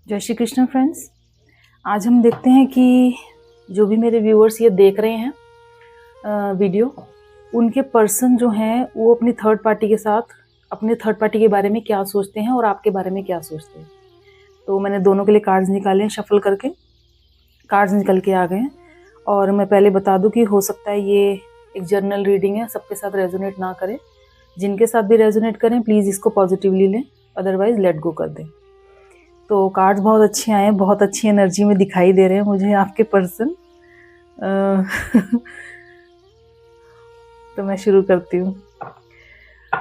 जय श्री कृष्ण फ्रेंड्स। आज हम देखते हैं कि जो भी मेरे व्यूअर्स ये देख रहे हैं वीडियो, उनके पर्सन जो हैं वो अपनी थर्ड पार्टी के साथ अपने थर्ड पार्टी के बारे में क्या सोचते हैं और आपके बारे में क्या सोचते हैं। तो मैंने दोनों के लिए कार्ड्स निकाले हैं, शफल करके कार्ड्स निकल के आ गए हैं। और मैं पहले बता दूं कि हो सकता है ये एक जर्नल रीडिंग है, सबके साथ रेजोनेट ना करे। जिनके साथ भी रेजोनेट करें प्लीज़ इसको पॉजिटिवली लें, अदरवाइज लेट गो कर दें। तो कार्ड्स बहुत अच्छे आए हैं, बहुत अच्छी एनर्जी में दिखाई दे रहे हैं मुझे आपके पर्सन। तो मैं शुरू करती हूँ।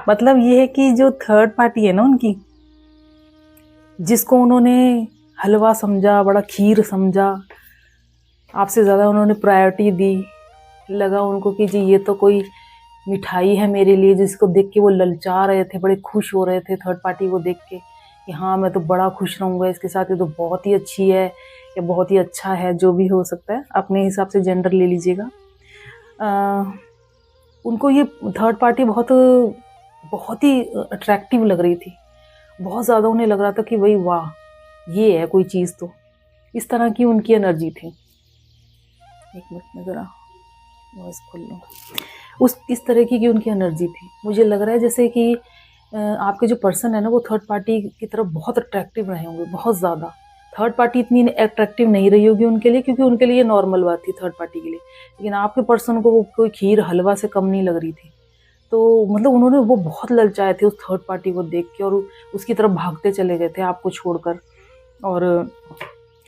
मतलब ये है कि जो थर्ड पार्टी है ना उनकी, जिसको उन्होंने हलवा समझा, बड़ा खीर समझा, आपसे ज़्यादा उन्होंने प्रायोरिटी दी। लगा उनको कि जी ये तो कोई मिठाई है मेरे लिए, जिसको देख के वो ललचा रहे थे, बड़े खुश हो रहे थे थर्ड पार्टी को देख के कि हाँ मैं तो बड़ा खुश रहूँगा इसके साथ, ये तो बहुत ही अच्छी है या बहुत ही अच्छा है, जो भी हो सकता है अपने हिसाब से जेंडर ले लीजिएगा। उनको ये थर्ड पार्टी बहुत ही अट्रैक्टिव लग रही थी। बहुत ज़्यादा उन्हें लग रहा था कि भाई वाह ये है कोई चीज़। तो इस तरह की उनकी एनर्जी थी। एक मिनट में ज़रा वॉइस खोल लूँ। इस तरह की उनकी एनर्जी थी। मुझे लग रहा है जैसे कि आपके जो पर्सन है ना वो थर्ड पार्टी की तरफ बहुत अट्रैक्टिव रहे होंगे, बहुत ज़्यादा। थर्ड पार्टी इतनी अट्रैक्टिव नहीं रही होगी उनके लिए, क्योंकि उनके लिए नॉर्मल बात थी थर्ड पार्टी के लिए। लेकिन आपके पर्सन को वो कोई खीर हलवा से कम नहीं लग रही थी। तो मतलब उन्होंने वो बहुत ललचाए थे उस थर्ड पार्टी को देख के, और उसकी तरफ भागते चले गए थे आपको छोड़कर। और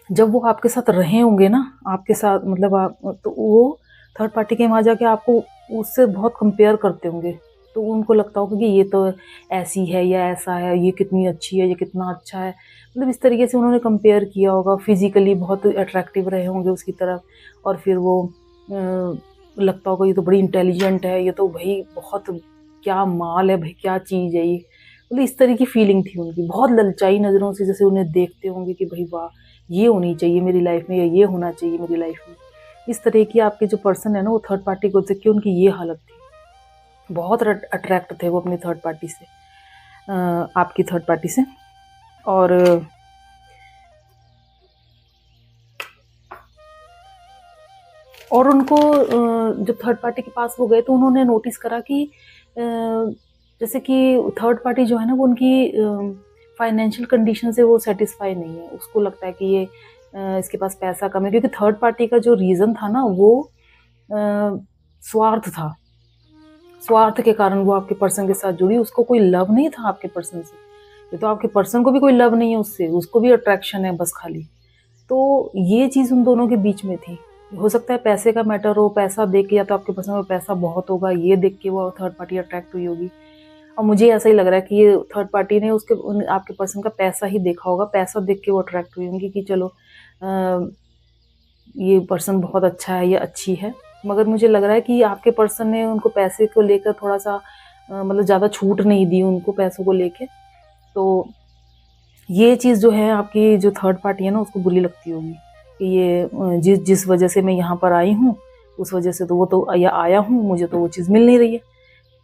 जब वो आपके साथ रहे होंगे ना, आपके साथ मतलब आप, तो वो थर्ड पार्टी के वहाँ जाके आपको उससे बहुत कंपेयर करते होंगे। तो उनको लगता होगा कि ये तो ऐसी है या ऐसा है, ये कितनी अच्छी है, ये कितना अच्छा है। मतलब इस तरीके से उन्होंने कंपेयर किया होगा। फिजिकली बहुत अट्रैक्टिव रहे होंगे उसकी तरफ, और फिर वो लगता होगा ये तो बड़ी इंटेलिजेंट है, ये तो भाई बहुत क्या माल है भाई, क्या चीज़ है ये। मतलब इस तरह की फीलिंग थी उनकी, बहुत ललचाई नज़रों से जैसे उन्हें देखते होंगे कि भाई वाह ये होनी चाहिए मेरी लाइफ में, या ये होना चाहिए मेरी लाइफ में। इस तरह की आपके जो पर्सन है ना वो थर्ड पार्टी को देख के उनकी ये हालत थी। बहुत अट्रैक्ट थे वो अपनी थर्ड पार्टी से, आपकी थर्ड पार्टी से। और उनको जब थर्ड पार्टी के पास वो गए तो उन्होंने नोटिस करा कि जैसे कि थर्ड पार्टी जो है ना वो उनकी फाइनेंशियल कंडीशन से वो सेटिस्फाई नहीं है। उसको लगता है कि ये इसके पास पैसा कम है, क्योंकि थर्ड पार्टी का जो रीज़न था ना वो स्वार्थ था। स्वार्थ के कारण वो आपके पर्सन के साथ जुड़ी। उसको कोई लव नहीं था आपके पर्सन से। ये तो आपके पर्सन को भी कोई लव नहीं है उससे, उसको भी अट्रैक्शन है बस खाली। तो ये चीज़ उन दोनों के बीच में थी। हो सकता है पैसे का मैटर हो, पैसा देख के, या तो आपके पर्सन में पैसा बहुत होगा, ये देख के वो थर्ड पार्टी अट्रैक्ट हुई होगी। और मुझे ऐसा ही लग रहा है कि ये थर्ड पार्टी ने आपके पर्सन का पैसा ही देखा होगा, पैसा देख के वो अट्रैक्ट हुई होंगी कि चलो ये पर्सन बहुत अच्छा है या अच्छी है। मगर मुझे लग रहा है कि आपके पर्सन ने उनको पैसे को लेकर थोड़ा सा मतलब ज़्यादा छूट नहीं दी उनको पैसों को लेके। तो ये चीज़ जो है आपकी जो थर्ड पार्टी है ना उसको बुरी लगती होगी कि ये जिस वजह से मैं यहाँ पर आई हूँ उस वजह से तो वो तो या आया हूँ, मुझे तो वो चीज़ मिल नहीं रही है।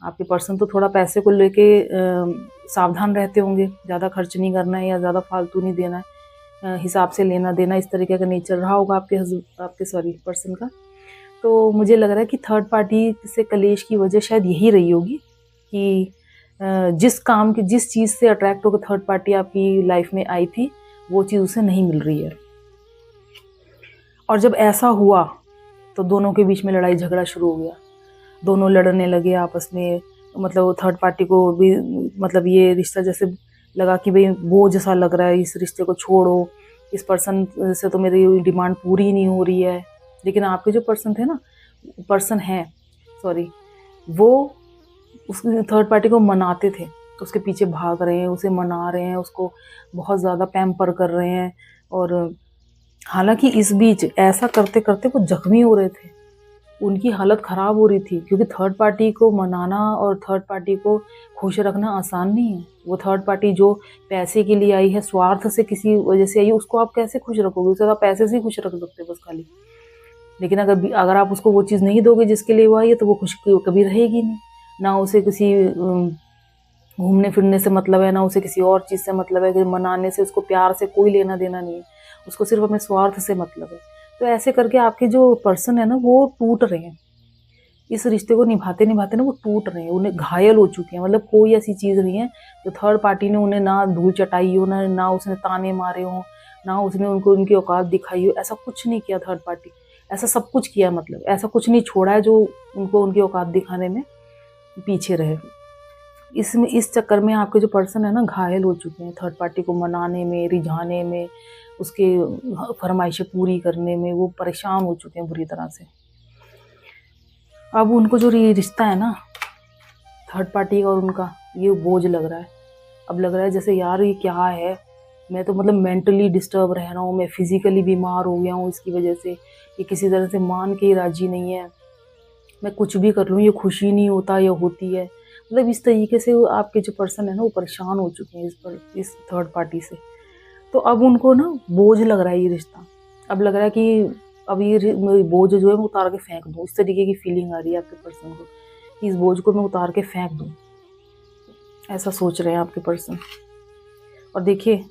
आपके पर्सन तो थोड़ा पैसे को लेके सावधान रहते होंगे, ज़्यादा खर्च नहीं करना है या ज़्यादा फालतू नहीं देना है, हिसाब से लेना देना, इस तरीके का नेचर रहा होगा आपके पर्सन का। तो मुझे लग रहा है कि थर्ड पार्टी से कलेश की वजह शायद यही रही होगी कि जिस चीज़ से अट्रैक्ट होकर थर्ड पार्टी आपकी लाइफ में आई थी वो चीज़ उसे नहीं मिल रही है। और जब ऐसा हुआ तो दोनों के बीच में लड़ाई झगड़ा शुरू हो गया। दोनों लड़ने लगे आपस में। मतलब थर्ड पार्टी को भी मतलब ये रिश्ता जैसे लगा कि भाई वो जैसा लग रहा है, इस रिश्ते को छोड़ो, इस पर्सन से तो मेरी डिमांड पूरी नहीं हो रही है। लेकिन आपके जो पर्सन हैं वो उस थर्ड पार्टी को मनाते थे, उसके पीछे भाग रहे हैं, उसे मना रहे हैं, उसको बहुत ज़्यादा पैम्पर कर रहे हैं। और हालांकि इस बीच ऐसा करते करते वो जख्मी हो रहे थे, उनकी हालत ख़राब हो रही थी, क्योंकि थर्ड पार्टी को मनाना और थर्ड पार्टी को खुश रखना आसान नहीं है। वो थर्ड पार्टी जो पैसे के लिए आई है, स्वार्थ से किसी वजह से आई है, उसको आप कैसे खुश रखोगे? उसे आप पैसे से ही खुश रख सकते हो बस खाली। लेकिन अगर आप उसको वो चीज़ नहीं दोगे जिसके लिए वो आई है तो वो खुश कभी रहेगी नहीं। ना उसे किसी घूमने फिरने से मतलब है, ना उसे किसी और चीज़ से मतलब है, कि मनाने से, उसको प्यार से कोई लेना देना नहीं है, उसको सिर्फ अपने स्वार्थ से मतलब है। तो ऐसे करके आपके जो पर्सन है ना वो टूट रहे हैं, इस रिश्ते को निभाते निभाते ना वो टूट रहे हैं, उन्हें घायल हो चुके हैं। मतलब कोई ऐसी चीज़ नहीं है जो थर्ड पार्टी ने उन्हें ना धूल चटाई हो, ना उसने ताने मारे हों, ना उसने उनको उनकी औकात दिखाई हो, ऐसा कुछ नहीं किया थर्ड पार्टी। ऐसा सब कुछ किया, मतलब ऐसा कुछ नहीं छोड़ा है जो उनको उनकी औकात दिखाने में पीछे रहे। इसमें इस चक्कर में आपके जो पर्सन है ना घायल हो चुके हैं, थर्ड पार्टी को मनाने में, रिझाने में, उसके फरमाइशें पूरी करने में वो परेशान हो चुके हैं बुरी तरह से। अब उनको जो रिश्ता है ना थर्ड पार्टी का और उनका, ये बोझ लग रहा है। अब लग रहा है जैसे यार ये क्या है, मैं तो मतलब मेंटली डिस्टर्ब रह रहा हूँ, मैं फिजिकली बीमार हो गया हूँ इसकी वजह से, ये किसी तरह से मान के ही राजी नहीं है, मैं कुछ भी कर लूँ ये खुशी नहीं होता या होती है। मतलब इस तरीके से आपके जो पर्सन है ना वो परेशान हो चुके हैं इस थर्ड पार्टी से। तो अब उनको ना बोझ लग रहा है ये रिश्ता। अब लग रहा है कि अब ये बोझ जो है मैं उतार के फेंक दूँ, इस तरीके की फीलिंग आ रही है आपके पर्सन को कि इस बोझ को मैं उतार के फेंक दूँ, ऐसा सोच रहे हैं आपके पर्सन। और देखिए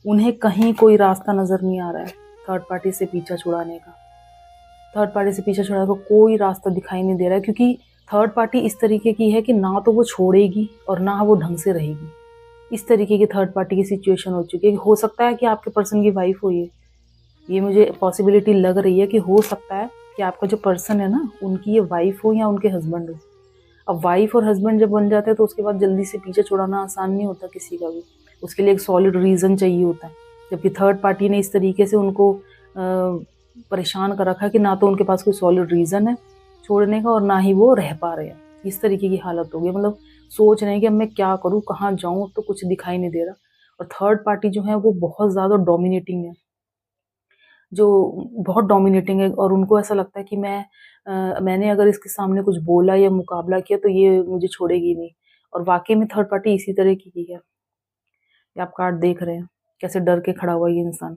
उन्हें कहीं कोई रास्ता नज़र नहीं आ रहा है थर्ड पार्टी से पीछा छुड़ाने का। थर्ड पार्टी से पीछा छुड़ाने का कोई रास्ता दिखाई नहीं दे रहा है, क्योंकि थर्ड पार्टी इस तरीके की है कि ना तो वो छोड़ेगी और ना वो ढंग से रहेगी। इस तरीके की थर्ड पार्टी की सिचुएशन हो चुकी है कि हो सकता है कि आपके पर्सन की वाइफ हो ये मुझे पॉसिबिलिटी लग रही है कि हो सकता है कि आपका जो पर्सन है ना उनकी ये वाइफ हो या उनके हस्बैंड हो। अब वाइफ और हस्बैंड जब बन जाते हैं तो उसके बाद जल्दी से पीछे छुड़ाना आसान नहीं होता किसी का भी, उसके लिए एक सॉलिड रीज़न चाहिए होता है। जबकि थर्ड पार्टी ने इस तरीके से उनको परेशान कर रखा है कि ना तो उनके पास कोई सॉलिड रीज़न है छोड़ने का और ना ही वो रह पा रहे हैं। इस तरीके की हालत हो गई, मतलब सोच रहे हैं कि अब मैं क्या करूँ, कहाँ जाऊँ, अब तो कुछ दिखाई नहीं दे रहा। और थर्ड पार्टी जो है वो बहुत ज़्यादा डोमिनेटिंग है, जो बहुत डोमिनेटिंग है, और उनको ऐसा लगता है कि मैंने अगर इसके सामने कुछ बोला या मुकाबला किया तो ये मुझे छोड़ेगी नहीं। और वाक़ई में थर्ड पार्टी इसी तरह की है। ये आप कार्ड देख रहे हैं, कैसे डर के खड़ा हुआ ये इंसान।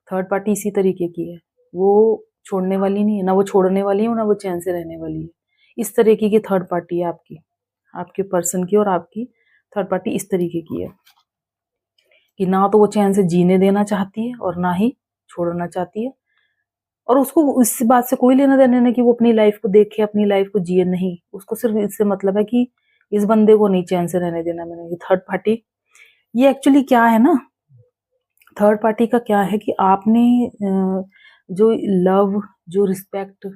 थर्ड पार्टी इसी तरीके की है, वो छोड़ने वाली नहीं है, ना वो छोड़ने वाली है, ना वो चैन से रहने वाली है। इस तरीके की थर्ड पार्टी है आपकी, आपके पर्सन की, और आपकी थर्ड पार्टी इस तरीके की है कि ना तो वो चैन से जीने देना चाहती है और ना ही छोड़ना चाहती है। और उसको इस बात से कोई लेना देना नहीं कि वो अपनी लाइफ को देखे, अपनी लाइफ को जिए, नहीं। उसको सिर्फ इससे मतलब है कि इस बंदे को नहीं चैन से रहने देना मैंने। ये थर्ड पार्टी, ये एक्चुअली क्या है ना, थर्ड पार्टी का क्या है कि आपने जो लव, जो रिस्पेक्ट,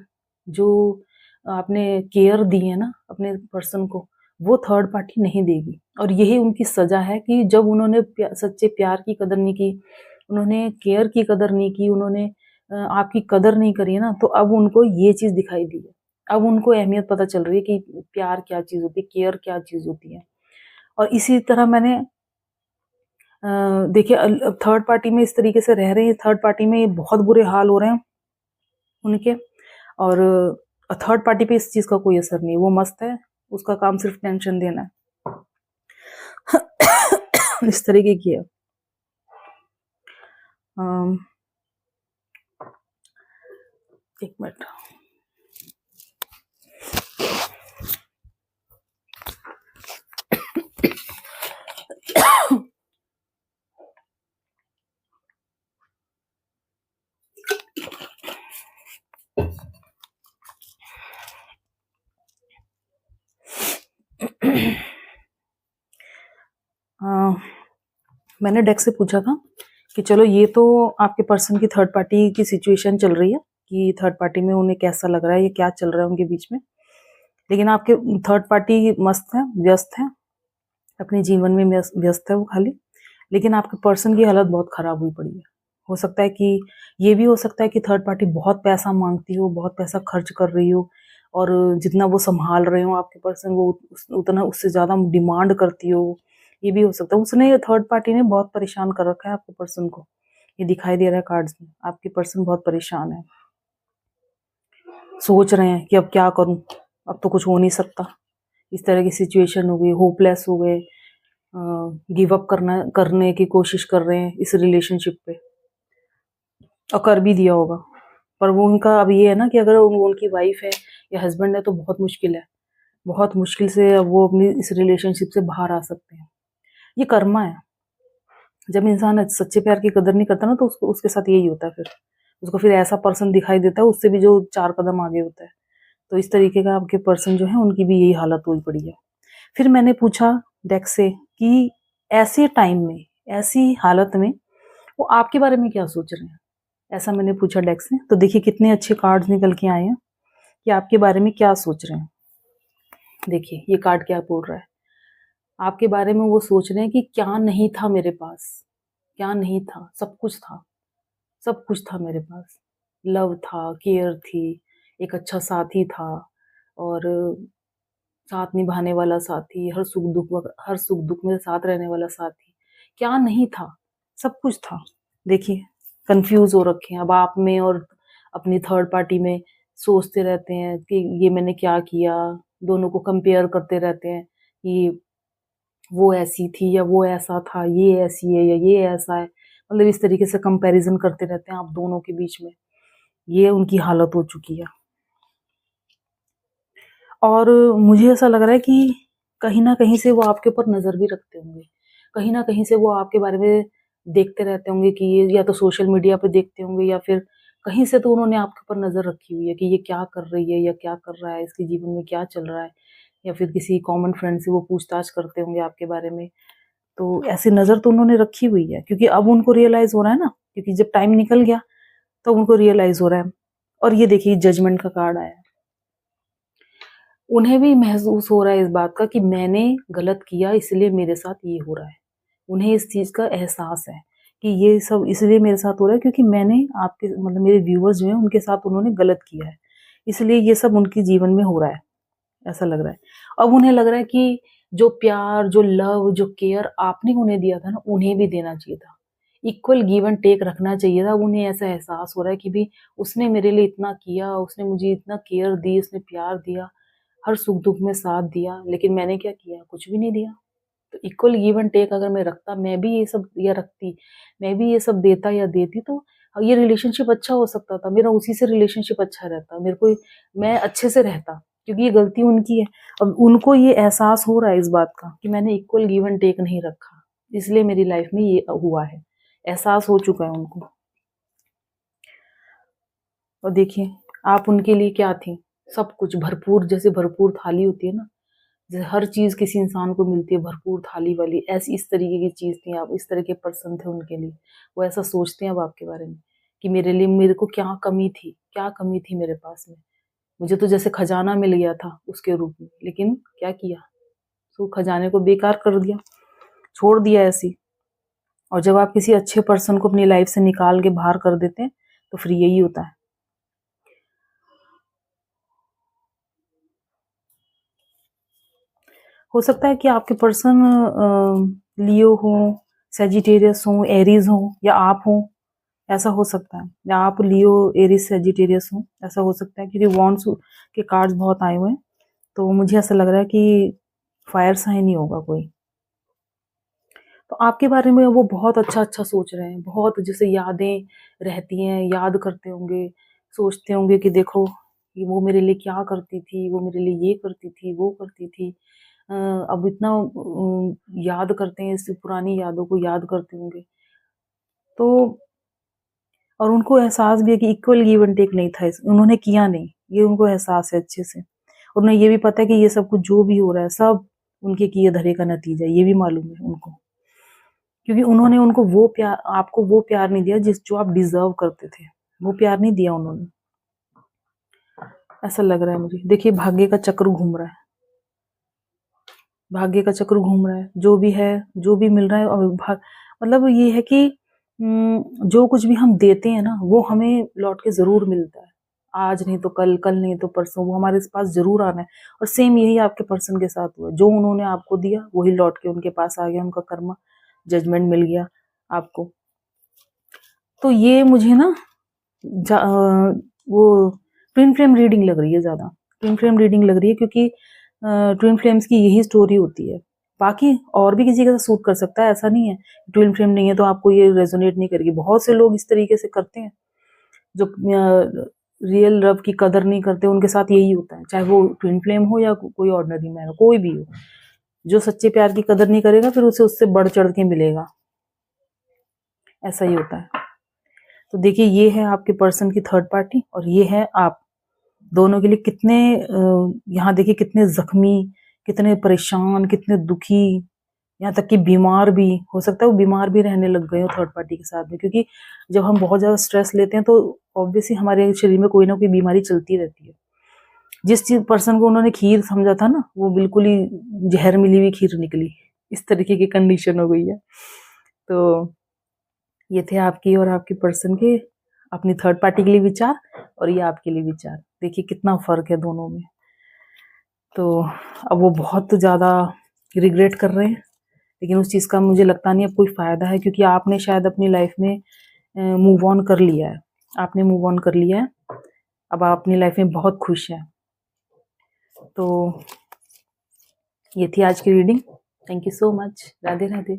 जो आपने केयर दी है ना अपने पर्सन को, वो थर्ड पार्टी नहीं देगी। और यही उनकी सजा है कि जब उन्होंने सच्चे प्यार की कदर नहीं की, उन्होंने केयर की कदर नहीं की, उन्होंने आपकी कदर नहीं करी है ना, तो अब उनको ये चीज़ दिखाई दी है। अब उनको अहमियत पता चल रही है कि प्यार क्या चीज़ होती है, केयर क्या चीज़ होती है। और इसी तरह मैंने देखिए थर्ड पार्टी में इस तरीके से रह रहे हैं, थर्ड पार्टी में बहुत बुरे हाल हो रहे हैं उनके। और थर्ड पार्टी पे इस चीज़ का कोई असर नहीं है, वो मस्त है, उसका काम सिर्फ टेंशन देना है। इस तरीके की है। अम, एक मिनट। मैंने डेक से पूछा था कि चलो ये तो आपके पर्सन की थर्ड पार्टी की सिचुएशन चल रही है कि थर्ड पार्टी में उन्हें कैसा लग रहा है, ये क्या चल रहा है उनके बीच में। लेकिन आपके थर्ड पार्टी मस्त है, व्यस्त है, अपने जीवन में व्यस्त है वो खाली। लेकिन आपके पर्सन की हालत बहुत खराब हुई पड़ी है। हो सकता है कि ये भी हो सकता है कि थर्ड पार्टी बहुत पैसा मांगती हो, बहुत पैसा खर्च कर रही हो, और जितना वो संभाल रहे हो आपके पर्सन, वो उतना उससे ज़्यादा डिमांड करती हो। ये भी हो सकता है उसने, थर्ड पार्टी ने बहुत परेशान कर रखा है आपके पर्सन को। ये दिखाई दे रहा है कार्ड्स में, आपके पर्सन बहुत परेशान है, सोच रहे हैं कि अब क्या करूं, अब तो कुछ हो नहीं सकता। इस तरह की सिचुएशन हो गई, होपलेस हो गए, गिव अप करने की कोशिश कर रहे हैं इस रिलेशनशिप पे, और कर भी दिया होगा। पर वो उनका अब ये है ना कि अगर उनकी वाइफ है या हस्बैंड है तो बहुत मुश्किल है, बहुत मुश्किल से अब वो अपनी इस रिलेशनशिप से बाहर आ सकते हैं। ये कर्मा है। जब इंसान सच्चे प्यार की कदर नहीं करता ना, तो उसको उसके साथ यही होता है। फिर उसको फिर ऐसा पर्सन दिखाई देता है उससे भी जो 4 कदम आगे होता है। तो इस तरीके का आपके पर्सन जो है उनकी भी यही हालत हुई पड़ी है। फिर मैंने पूछा डेक से कि ऐसे टाइम में, ऐसी हालत में वो आपके बारे में क्या सोच रहे हैं? ऐसा मैंने पूछा डेक से। तो देखिए कितने अच्छे कार्ड्स निकल के आए हैं कि आपके बारे में क्या सोच रहे हैं। देखिए ये कार्ड क्या बोल रहा है। आपके बारे में वो सोच रहे हैं कि क्या नहीं था मेरे पास, क्या नहीं था, सब कुछ था, सब कुछ था मेरे पास। लव था, केयर थी, एक अच्छा साथी था, और साथ निभाने वाला साथी, हर सुख दुख में साथ रहने वाला साथी। क्या नहीं था, सब कुछ था। देखिए कंफ्यूज हो रखे हैं अब आप में और अपनी थर्ड पार्टी में। सोचते रहते हैं कि ये मैंने क्या किया, दोनों को कंपेयर करते रहते हैं कि वो ऐसी थी या वो ऐसा था, ये ऐसी है या ये ऐसा है। मतलब इस तरीके से कंपैरिजन करते रहते हैं आप दोनों के बीच में। ये उनकी हालत हो चुकी है। और मुझे ऐसा लग रहा है कि कहीं न कहीं से वो आपके ऊपर नज़र भी रखते होंगे। कहीं न कहीं से वो आपके बारे में देखते रहते होंगे कि ये या तो सोशल मीडिया पे देखते होंगे या फिर कहीं से तो उन्होंने आपके ऊपर नज़र रखी हुई है कि ये क्या कर रही है या क्या कर रहा है, इसके जीवन में क्या चल रहा है, या फिर किसी कॉमन फ्रेंड से वो पूछताछ करते होंगे आपके बारे में। तो ऐसी नज़र तो उन्होंने रखी हुई है, क्योंकि अब उनको रियलाइज़ हो रहा है ना, क्योंकि जब टाइम निकल गया तब उनको रियलाइज़ हो रहा है। और ये देखिए जजमेंट का कार्ड आया है। उन्हें भी महसूस हो रहा है इस बात का कि मैंने गलत किया, इसलिए मेरे साथ ये हो रहा है। उन्हें इस चीज़ का एहसास है कि ये सब इसलिए मेरे साथ हो रहा है क्योंकि मैंने आपके मतलब मेरे व्यूअर्स जो हैं उनके साथ उन्होंने गलत किया है। इसलिए ये सब उनके जीवन में हो रहा है, ऐसा लग रहा है। अब उन्हें लग रहा है कि जो प्यार, जो लव, जो केयर आपने उन्हें दिया था ना, उन्हें भी देना चाहिए था। इक्वल गिव एंड टेक रखना चाहिए था। उन्हें ऐसा एहसास हो रहा है कि भई उसने मेरे लिए इतना किया, उसने मुझे इतना केयर दी, उसने प्यार दिया, हर सुख-दुख में साथ दिया, लेकिन मैंने क्या किया? कुछ भी नहीं दिया। तो इक्वल गिव एंड टेक अगर मैं रखता, मैं भी ये सब या रखती, मैं भी ये सब देता या देती, तो ये रिलेशनशिप अच्छा हो सकता था। मेरा उसी से रिलेशनशिप अच्छा रहता। मेरे को मैं अच्छे से रहता, क्योंकि ये गलती उनकी है। अब उनको ये एहसास हो रहा है इस बात का कि मैंने इक्वल गिव एंड टेक नहीं रखा, इसलिए मेरी लाइफ में ये हुआ है। एहसास हो चुका है उनको। और देखिए आप उनके लिए क्या थी? सब कुछ भरपूर, जैसे भरपूर थाली होती है ना, जैसे हर चीज़ किसी इंसान को मिलती है भरपूर थाली वाली, ऐसी इस तरीके की चीज़ थी आप, इस तरह के पर्सन थे उनके लिए। वो ऐसा सोचते हैं अब आपके बारे में कि मेरे लिए मेरे को क्या कमी थी मेरे पास में। मुझे तो जैसे खजाना मिल गया था उसके रूप में, लेकिन क्या किया? तो खजाने को बेकार कर दिया, छोड़ दिया ऐसे ही। और जब आप किसी अच्छे पर्सन को अपनी लाइफ से निकाल के बाहर कर देते हैं, तो फिर यही होता है। हो सकता है कि आपके पर्सन लियो हो, सेजिटेरियस हो, एरीज हो, या आप हो, ऐसा हो सकता है। या आप लियो, एरीज, सेजिटेरियस हो, ऐसा हो सकता है, क्योंकि वॉन्ड्स के कार्ड्स बहुत आए हुए हैं। तो मुझे ऐसा लग रहा है कि फायर साइन ही होगा कोई। तो आपके बारे में वो बहुत अच्छा-अच्छा सोच रहे हैं, बहुत जैसे यादें रहती हैं, याद करते होंगे, सोचते होंगे कि देखो, ये वो मेरे लिए क्या करती थी, वो मेरे लिए ये करती थी, वो करती थी। अब इतना याद करते हैं, इस पुरानी यादों को याद करते होंगे। तो और उनको एहसास भी है कि इक्वल गिव एंड टेक नहीं था, उन्होंने किया नहीं, ये उनको एहसास है अच्छे से। और उन्हें ये भी पता है कि ये सब कुछ जो भी हो रहा है, सब उनके किए धरे का नतीजा है, ये भी मालूम है उनको। क्योंकि उन्होंने उनको वो प्यार, आपको वो प्यार नहीं दिया जिस जो आप डिजर्व करते थे, वो प्यार नहीं दिया उन्होंने, ऐसा लग रहा है मुझे। देखिए भाग्य का चक्र घूम रहा है, भाग्य का चक्र घूम रहा है, जो भी है, जो भी मिल रहा है, और मतलब ये है कि जो कुछ भी हम देते हैं ना, वो हमें लौट के जरूर मिलता है। आज नहीं तो कल, कल नहीं तो परसों, वो हमारे पास जरूर आना है। और सेम यही आपके पर्सन के साथ हुआ, जो उन्होंने आपको दिया वही लौट के उनके पास आ गया, उनका कर्मा, जजमेंट मिल गया आपको। तो ये मुझे ना वो ट्विन फ्लेम रीडिंग लग रही है, ज़्यादा ट्विन फ्लेम रीडिंग लग रही है, क्योंकि ट्विन फ्लेम्स की यही स्टोरी होती है। बाकी और भी किसी का सूट कर सकता है, ऐसा नहीं है। ट्विन फ्लेम नहीं है तो आपको ये रेजोनेट नहीं करेगी। बहुत से लोग इस तरीके से करते हैं, जो रियल लव की कदर नहीं करते, उनके साथ यही होता है, चाहे वो ट्विन फ्लेम हो या कोई ऑर्डिनरी मैन हो, कोई भी हो। जो सच्चे प्यार की कदर नहीं करेगा फिर उसे उससे बढ़ चढ़ के मिलेगा, ऐसा ही होता है। तो देखिए ये है आपके पर्सन की थर्ड पार्टी और ये है आप। दोनों के लिए कितने यहाँ देखिए कितने जख्मी, कितने परेशान, कितने दुखी, यहाँ तक कि बीमार भी हो सकता है, वो बीमार भी रहने लग गए हो थर्ड पार्टी के साथ में। क्योंकि जब हम बहुत ज्यादा स्ट्रेस लेते हैं तो ऑब्वियसली हमारे शरीर में कोई ना कोई बीमारी चलती रहती है। जिस चीज पर्सन को उन्होंने खीर समझा था ना, वो बिल्कुल ही जहर मिली हुई खीर निकली, इस तरीके की कंडीशन हो गई है। तो ये थे आपकी और आपके पर्सन के अपनी थर्ड पार्टी के लिए विचार, और ये आपके लिए विचार। देखिए कितना फर्क है दोनों में। तो अब वो बहुत ज्यादा रिग्रेट कर रहे हैं, लेकिन उस चीज का मुझे लगता नहीं अब कोई फायदा है, क्योंकि आपने शायद अपनी लाइफ में मूव ऑन कर लिया है। आपने मूव ऑन कर लिया है, अब आप अपनी लाइफ में बहुत खुश हैं। तो ये थी आज की reading. Thank you so much. Radhe Radhe.